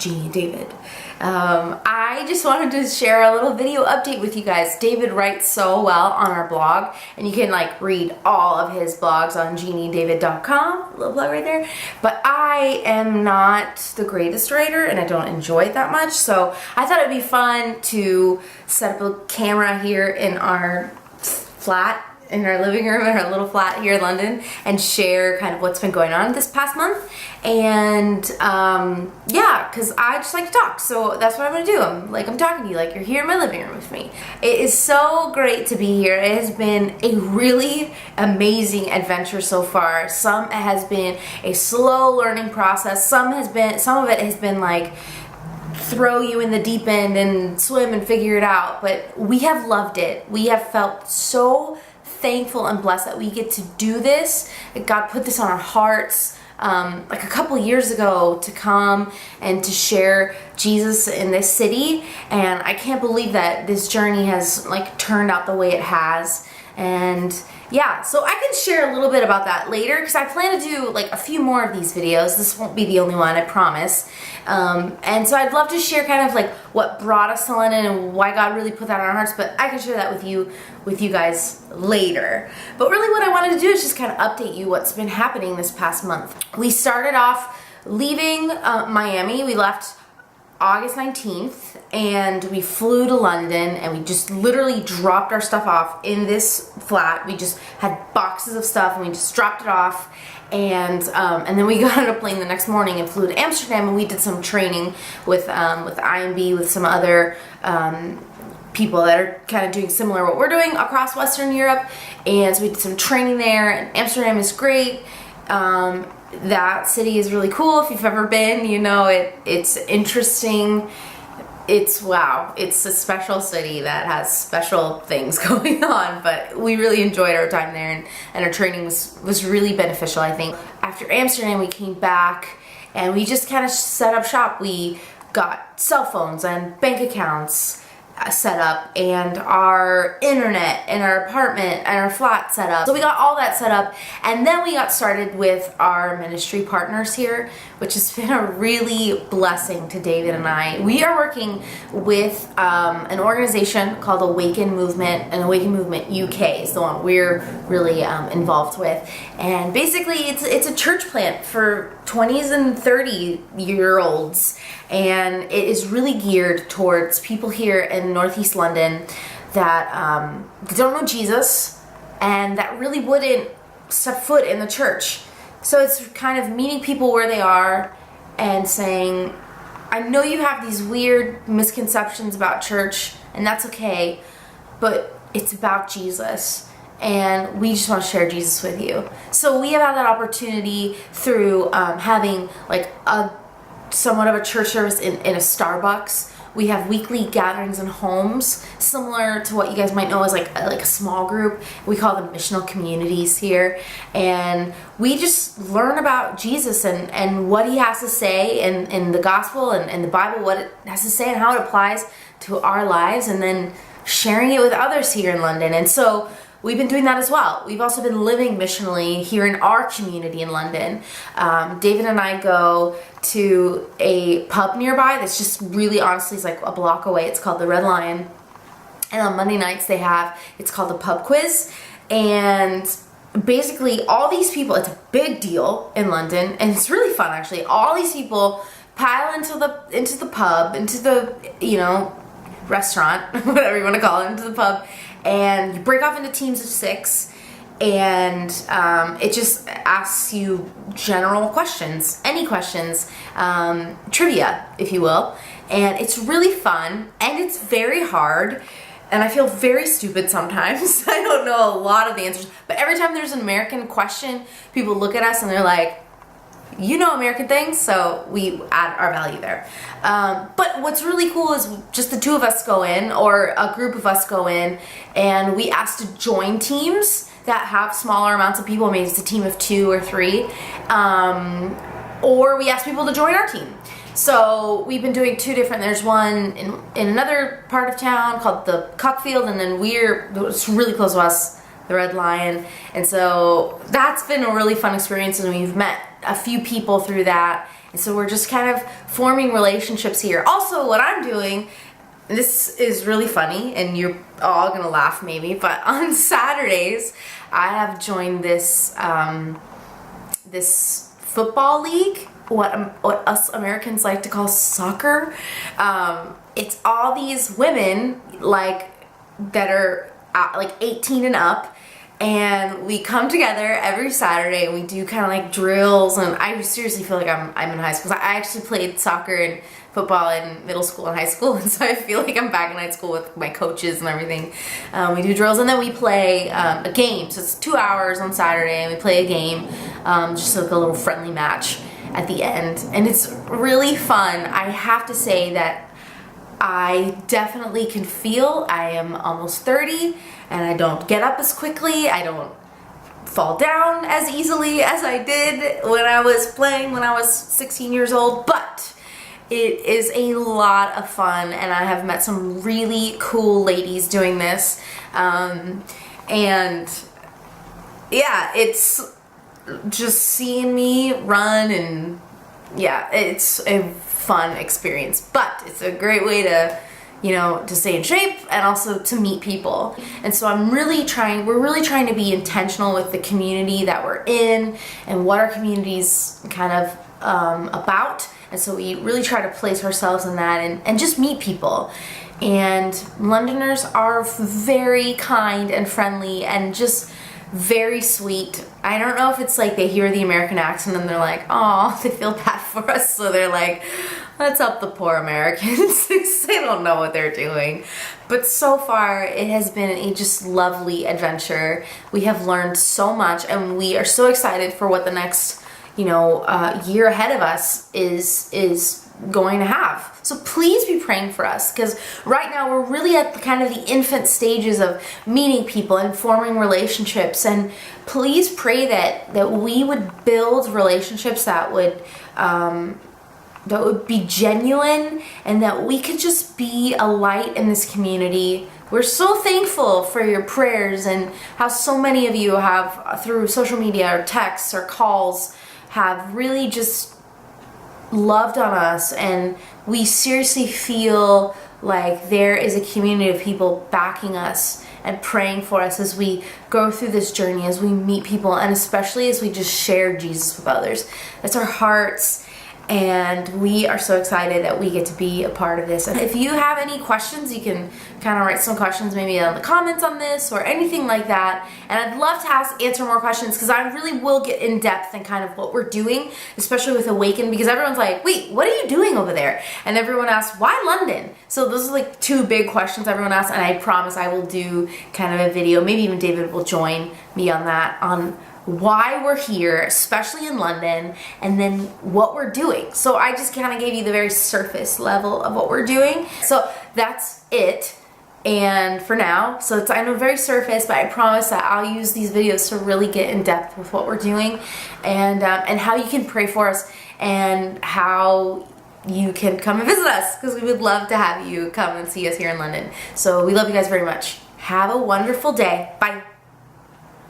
Genie and David. I just wanted to share a little video update with you guys. David writes so well on our blog, and you can like read all of his blogs on geniedavid.com, little plug right there. But I am not the greatest writer, and I don't enjoy it that much, so I thought it'd be fun to set up a camera here in our flat, in our living room, in our little flat here in London, and share kind of what's been going on this past month. And yeah, because I just like to talk, so that's what I'm gonna do. I'm talking to you like you're here in my living room with me. It is so great to be here. It has been a really amazing adventure so far. Some it has been a slow learning process. Some of it has been like throw you in the deep end and swim and figure it out. But we have loved it. We have felt so thankful and blessed that we get to do this. God put this on our hearts like a couple years ago to come and to share Jesus in this city, and I can't believe that this journey has like turned out the way it has. And yeah, so I can share a little bit about that later, because I plan to do like a few more of these videos. This won't be the only one, I promise. And so I'd love to share kind of like what brought us to London and why God really put that on our hearts, but I can share that with you guys later. But really what I wanted to do is just kind of update you what's been happening this past month. We started off leaving Miami. We left August 19th, and we flew to London, and we just literally dropped our stuff off in this flat. We just had boxes of stuff, and we just dropped it off, and then we got on a plane the next morning and flew to Amsterdam, and we did some training with IMB, with some other people that are kind of doing similar what we're doing across Western Europe. And so we did some training there, and Amsterdam is great. That city is really cool. If you've ever been, you know it's interesting. Wow, it's a special city that has special things going on, but we really enjoyed our time there, and our training was really beneficial, I think. After Amsterdam, we came back and we just kind of set up shop. We got cell phones and bank accounts set up, and our internet and our apartment and our flat set up. So we got all that set up, and then we got started with our ministry partners here, which has been a really blessing to David and I. We are working with an organization called Awaken Movement, and Awaken Movement UK is the one we're really involved with. And basically it's a church plant for 20s and 30-year-olds, and it is really geared towards people here in Northeast London that don't know Jesus and that really wouldn't step foot in the church. So it's kind of meeting people where they are and saying, I know you have these weird misconceptions about church, and that's okay, but it's about Jesus, and we just want to share Jesus with you. So we have had that opportunity through having like somewhat of a church service in a Starbucks. We have weekly gatherings in homes, similar to what you guys might know as like a small group. We call them missional communities here. And we just learn about Jesus and what he has to say in the gospel and the Bible, what it has to say and how it applies to our lives, and then sharing it with others here in London. And so we've been doing that as well. We've also been living missionally here in our community in London. David and I go to a pub nearby that's just really, honestly, it's like a block away. It's called the Red Lion. And on Monday nights it's called the pub quiz. And basically all these people, it's a big deal in London, and it's really fun actually. All these people pile into the pub, into the, restaurant, whatever you want to call it, into the pub, and you break off into teams of 6, and it just asks you general questions, any questions, trivia, if you will, and it's really fun, and it's very hard, and I feel very stupid sometimes. I don't know a lot of the answers, but every time there's an American question, people look at us and they're like, you know American things, so we add our value there. But what's really cool is just the 2 of us go in, or a group of us go in, and we ask to join teams that have smaller amounts of people. Maybe it's a team of 2 or 3, or we ask people to join our team. So we've been doing 2 different, there's one in another part of town called the Cuckfield, and then it's really close to us, the Red Lion. And so that's been a really fun experience, and we've met a few people through that, And so we're just kind of forming relationships here. Also, what I'm doing, this is really funny and you're all gonna laugh maybe, but on Saturdays I have joined this this football league, what us Americans like to call soccer. It's all these women like that are like 18 and up, and we come together every Saturday and we do kind of like drills, and I seriously feel like I'm in high school. I actually played soccer and football in middle school and high school, and so I feel like I'm back in high school with my coaches and everything. We do drills, and then we play a game. So it's 2 hours on Saturday, and we play a game, just like a little friendly match at the end, and it's really fun. I have to say that I definitely can feel I am almost 30, and I don't get up as quickly. I don't fall down as easily as I did when I was playing when I was 16 years old, but it is a lot of fun, and I have met some really cool ladies doing this, and yeah, it's just seeing me run, and yeah, it's a fun experience, but it's a great way to, you know, to stay in shape and also to meet people. And so we're really trying to be intentional with the community that we're in and what our community's kind of about. And so we really try to place ourselves in that and just meet people. And Londoners are very kind and friendly and just very sweet. I don't know if it's like they hear the American accent and they're like, oh, they feel bad for us, so they're like, let's help the poor Americans. They don't know what they're doing. But so far, it has been a just lovely adventure. We have learned so much, and we are so excited for what the next, you know, year ahead of us is going to have. So please be praying for us, because right now we're really at the kind of the infant stages of meeting people and forming relationships, and please pray that we would build relationships that would be genuine, and that we could just be a light in this community. We're so thankful for your prayers and how so many of you have, through social media or texts or calls, have really just loved on us, and we seriously feel like there is a community of people backing us and praying for us as we go through this journey, as we meet people, and especially as we just share Jesus with others. That's our hearts, and we are so excited that we get to be a part of this. And if you have any questions, you can kind of write some questions maybe in the comments on this or anything like that, and I'd love to answer more questions, because I really will get in depth in kind of what we're doing, especially with Awaken, because everyone's like, wait, what are you doing over there? And everyone asks, why London? So those are like two big questions everyone asks, and I promise I will do kind of a video, maybe even David will join me on that, on why we're here, especially in London, and then what we're doing. So I just kind of gave you the very surface level of what we're doing. So that's it. And for now, so it's, I know, very surface, but I promise that I'll use these videos to really get in depth with what we're doing, and how you can pray for us, and how you can come and visit us, because we would love to have you come and see us here in London. So we love you guys very much. Have a wonderful day. Bye.